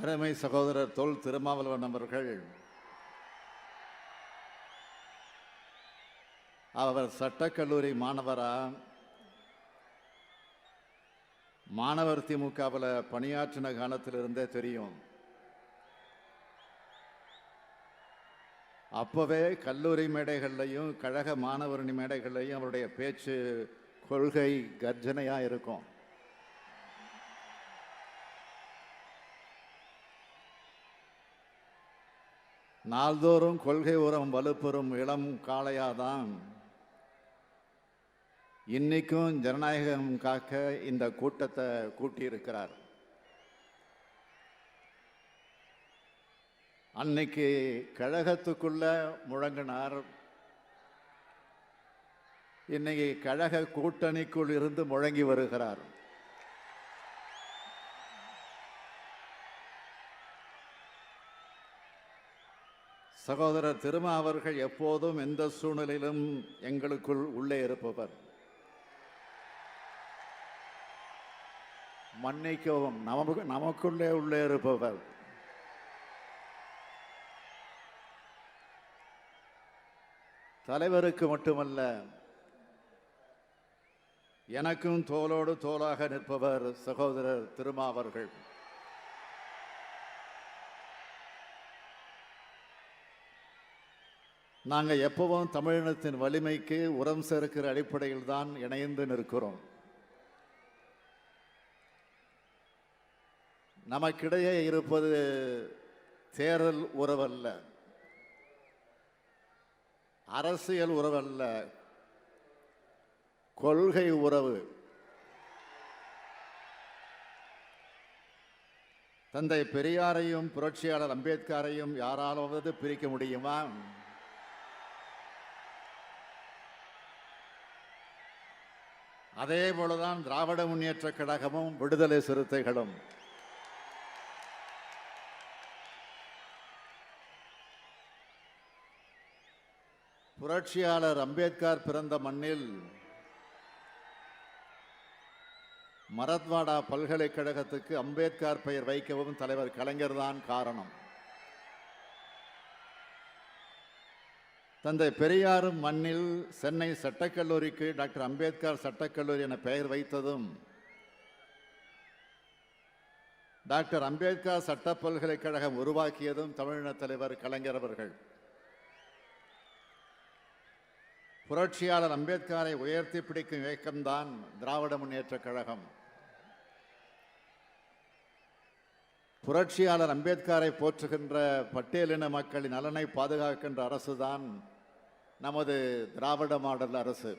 அருமை சகோதரர் தொல் திருமாவளவன் அவர்கள் அவர் சட்டக்கல்லூரி மாணவரா மாணவர் திமுகவில் பணியாற்றின காலத்திலிருந்தே தெரியும். அப்பவே கல்லூரி மேடைகள்லையும் கழக மாணவரணி மேடைகள்லையும் அவருடைய பேச்சு கொள்கை கர்ஜனையா இருக்கும். நாள்தோறும் கொள்கை உரம் வலுப்பெறும் இளம் காளையாதான் இன்னைக்கும் ஜனநாயகம் காக்க இந்த கூட்டத்தை கூட்டியிருக்கிறார். அன்னைக்கு கழகத்துக்குள்ள முழங்கினார், இன்னைக்கு கழக கூட்டணிக்குள் இருந்து முழங்கி வருகிறார். சகோதரர் திருமா அவர்கள் எப்போதும் எந்த சூழ்நிலையிலும் எங்களுக்குள் உள்ளே இருப்பவர். மன்னிக்கவும், நமக்குள்ளே உள்ளே இருப்பவர். தலைவருக்கு மட்டுமல்ல, எனக்கும் தோளோடு தோளாக நிற்பவர் சகோதரர் திருமா அவர்கள். நாங்கள் எப்பவும் தமிழினத்தின் வலிமைக்கு உரம் சேர்க்கிற அடிப்படையில் தான் இணைந்து நிற்கிறோம். நமக்கிடையே இருப்பது தேர்தல் உறவல்ல, அரசியல் உறவல்ல, கொள்கை உறவு. தந்தை பெரியாரையும் புரட்சியாளர் அம்பேத்கரையும் யாராலாவது பிரிக்க முடியுமா? அதே போலதான் திராவிட முன்னேற்ற கழகமும் விடுதலை சிறுத்தைகளும். புரட்சியாளர் அம்பேத்கர் பிறந்த மண்ணில் மராத்வாடா பல்கலைக்கழகத்துக்கு அம்பேத்கர் பெயர் வைக்கவும் தலைவர் கலைஞர் தான் காரணம். தந்தை பெரியாரும் மண்ணில் சென்னை சட்டக்கல்லூரிக்கு டாக்டர் அம்பேத்கர் சட்டக்கல்லூரி என பெயர் வைத்ததும் டாக்டர் அம்பேத்கர் சட்ட பல்கலைக்கழகம் உருவாக்கியதும் தமிழின தலைவர் கலைஞர் அவர்கள். புரட்சியாளர் அம்பேத்கரை உயர்த்தி பிடிக்கும் இயக்கம்தான் திராவிட முன்னேற்ற கழகம். புரட்சியாளர் அம்பேத்கரை போற்றுகின்ற பட்டியலின மக்களின் நலனை பாதுகாக்கின்ற அரசுதான் நமது திராவிட மாடல் அரசு.